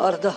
18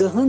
10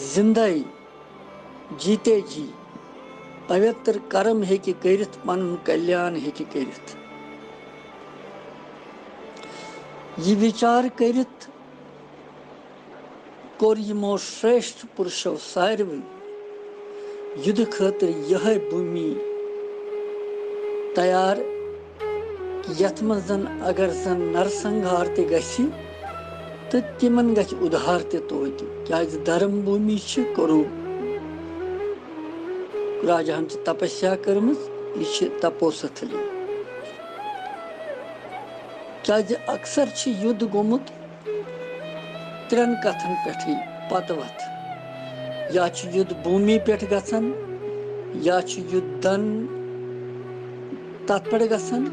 زندے جیتے جی پوتر کرم ہیکہِ کٔرِتھ پنُن کلیان ہیکہِ کٔرِتھ یہ وچار کٔرِتھ کوٚر یِمو شریشٹھ پُرشو ساروٕے یُدٕ خٲطرٕ یِہے بھوٗمی تیار یتھ منٛز زن اگر زن نرسنگھار تہِ گژھِ تہٕ تِمن گژھِ اُدھار تہِ توتہِ کیازِ دھرم بھوٗمی چھِ کوٚرُو راجاہن چھِ تپسیا کٔرمٕژ یہِ چھِ تپوستھلی کیازِ اکثر چھِ یُد گوٚمُت ترٛٮ۪ن کتھن پٮ۪ٹھٕے پتہٕ وتھ یا چھُ یُد بھوٗمی پٮ۪ٹھ گژھان یا چھُ یُدن تتھ پٮ۪ٹھ گژھان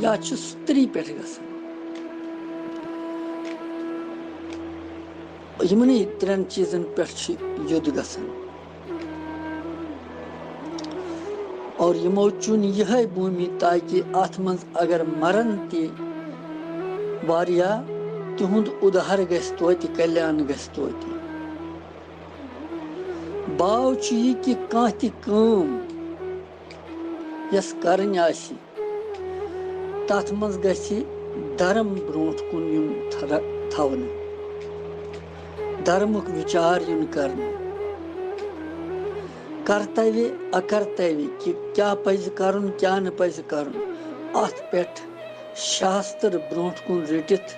یا چھُ ستری پٮ۪ٹھ گژھان یِمنٕے ترٛٮ۪ن چیٖزن پٮ۪ٹھ چھُ یُد گژھان اور یِمو چُن یِہے بھوٗمی تاکہِ اتھ منٛز اگر مرن تہِ واریاہ تِہُنٛد اُدھار گژھِ توتہِ کلیان گژھِ توتہِ باو چھُ یہِ کہِ کانٛہہ تہِ کٲم یۄس کرٕنۍ آسہِ تتھ منٛز گژھِ دھرم برونٛٹھ کُن یُن تھاونہٕ دھرمُک وِچار یُن کرنہٕ کرتویہ اکرتویہ کہِ کیاہ پزِ کرُن کیاہ نہٕ پزِ کرُن اتھ پٮ۪ٹھ شاستر برونٛٹھ کُن رٔٹِتھ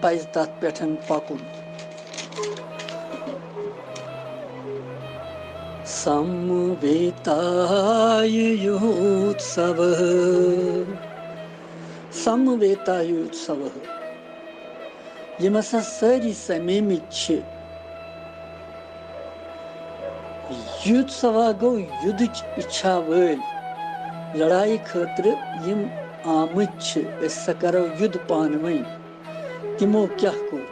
پزِ تتھ پٮ۪ٹھ پکُن سمویتایوتسوഃ یِم ہسا سٲری سمیمٕتۍ چھِ یوتسوا گوٚو یُدٕچ اِچھا وٲلۍ لڑایہِ خٲطرٕ یِم آمٕتۍ چھِ أسۍ سا کرو یُد پانہٕ ؤنۍ تِمو کیاہ کوٚر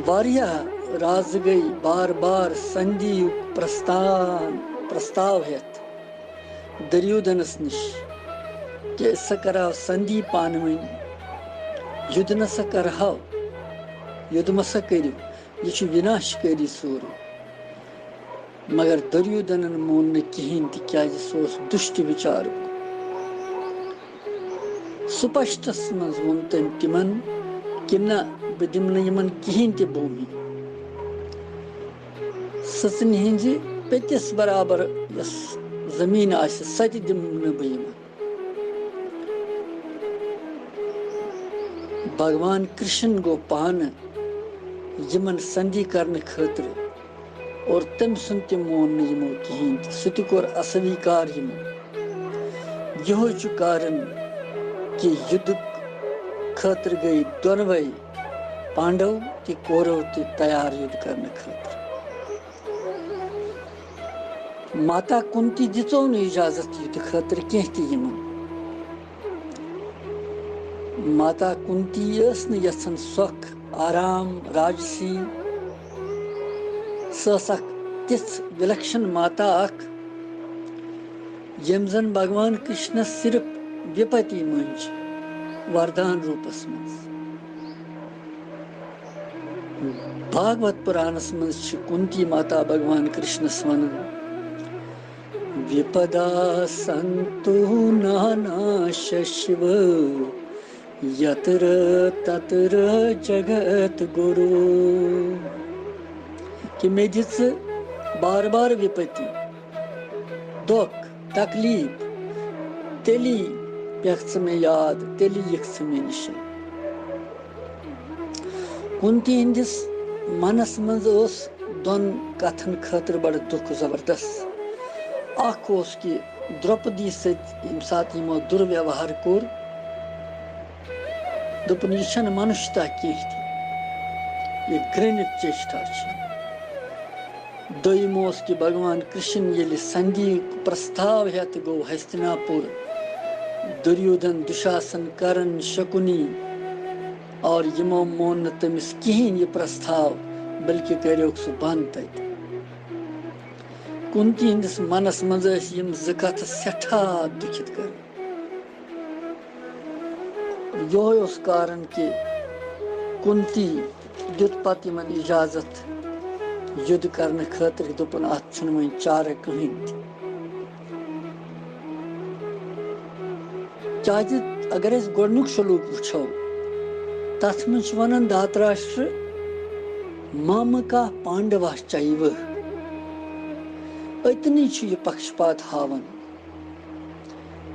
واریاہ رازٕ گٔے بار بار سندھیُک پرستاو ہٮ۪تھ دُریودھنس نِش کہِ أسۍ سا کرہاو سندھی پانہٕ ؤنۍ یُد نسا کرہاو یُد مسا کٔرِو یہِ چھُ وِناشکٲری سورُے مگر دُریودھنن مون نہٕ کِہینۍ تِکیازِ سُہ اوس دُشٹ وِچارُک سپشٹس منٛز ووٚن تٔمۍ تِمن کہِ نہ بہٕ دِمہٕ نہٕ یِمن کِہینۍ تہِ بھوٗمی سٕژنہِ ہِنٛزِ پیٚتِس برابر یۄس زمیٖن آسہِ سۄ تہِ دِمہٕ نہٕ بہٕ یِمن بھگوان کرشن گوٚو پانہٕ یِمن سندھی کرنہٕ خٲطرٕ اور تٔمۍ سُنٛد تہِ مون نہٕ یِمو کِہینۍ تہِ سُہ تہِ کوٚر اسویٖکار یِمو یِہوے چھُ کارن کہِ یُدُک خٲطرٕ گٔے دۄنوے پانڈو تہِ کورو تہِ تیار یُد کرنہٕ خٲطرٕ ماتا کُنتی دِژو نہٕ اِجازت یُدٕ خٲطرٕ کینٛہہ تہِ یِمن ماتا کُنتی ٲس نہٕ یژھان سۄکھ آرام راجسی سۄ ٲس اکھ تِژھ وِلکشن ماتا اکھ ییٚمۍ زن بھگوان کرشنس صرف وِپتی مٔنٛجۍ وردان روٗپس منٛز بھاگوت پُرانس منٛز چھِ کُنتی ماتا بھگوان کرشنس ونان وِپدا سنتو نانا ششو یتر تتر جگت گُروٗ کہِ مےٚ دِژٕ بار بار وِپتی دۄکھ تکلیٖف تیٚلی پیٚکھ ژٕ مےٚ یاد تیٚلی یِکھ ژٕ مےٚ نِش کُنتی ہٕنٛدِس منس منٛز اوس دۄن کتھن خٲطرٕ بڑٕ دُکھ زبردست اکھ اوس کہِ درٛوپدی سۭتۍ ییٚمہِ ساتہٕ یِمو دُرویوہار کوٚر دوٚپُن یہِ چھنہٕ منُشتا کینٛہہ تہِ یہِ گرٛنِتھ چیشٹا چھِ دوٚیِم اوس کہِ بھگوان کرشن ییٚلہِ سندھیُک پرستاو ہٮ۪تھ گوٚو ہستنا پوٗر دُریودھن دُشاسن کرن شکُنی اور یِمو مون نہٕ تٔمِس کِہینۍ یہِ پرستاو بلکہِ کریوکھ سُہ بنٛد تتہِ کُنتی ہٕنٛدِس منس منٛز ٲسۍ یِم زٕ کتھٕ سٮ۪ٹھاہ دُکھِت کران یِہوے اوس کارن کہِ کُنتی دیت پتہ یمن اجازت یُدھ کرنہٕ خٲطرٕ دوٚپُن اتھ چھُنہٕ وۄنۍ چارٕ کٕہٕنۍ تہِ کیازِ اگر أسۍ گۄڈنیُک سلوٗک وٕچھو تتھ منٛز چھُ ونان دھاتراشٹر مامکا پانڈوا چایو أتنی چھُ یہِ پکشپات ہاوان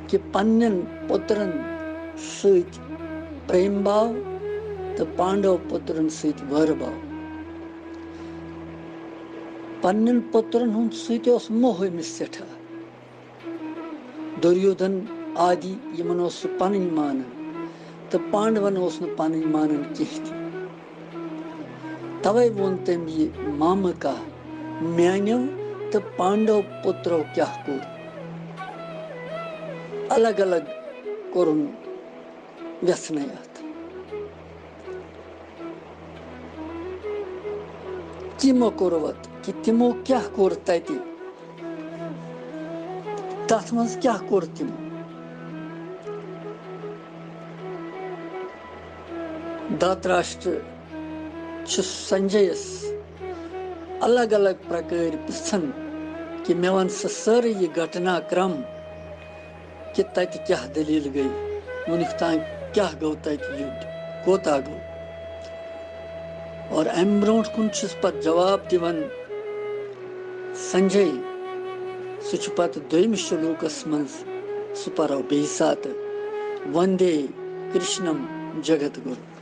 کہِ پننٮ۪ن پُترن سۭتۍ پریم باو تہٕ پانڈو پُترن سۭتۍ وٲرٕ باو پننٮ۪ن پُترن ہُنٛد سۭتۍ اوس موہ أمِس سٮ۪ٹھاہ دُریودھن آدی یِمن اوس سُہ پنٕنۍ مانان تہٕ پانڈون اوس نہٕ پنٕنۍ مانان کینٛہہ تہِ توے ووٚن تٔمۍ یہِ مامکا میانیو تہٕ پانڈو پُترو کیاہ کوٚر الگ الگ کوٚرُن ویژھنَے اتھ کِمو کوٚرُو اتھ کہِ تِمو کیاہ کوٚر تتہِ تتھ منٛز کیاہ کوٚر تِمو دھاتراشٹر چھُ سنجیَس الگ الگ پرکٲرۍ پرژھان کہِ مےٚ ون سا سٲرٕے یہِ گٹنا کرم کہِ تتہِ کیاہ دٔلیٖل گٔے وُنیُک تام کیاہ گوٚو تتہِ یُدھ کوتاہ گوٚو اور امہِ برونٛٹھ کُن چھُس پتہٕ جواب دِوان سنجے سُہ چھُ پتہٕ دوٚیمِس شلوکس منٛز سُہ پرو بیٚیہِ ساتہٕ وندے کرشنم جگت گُرو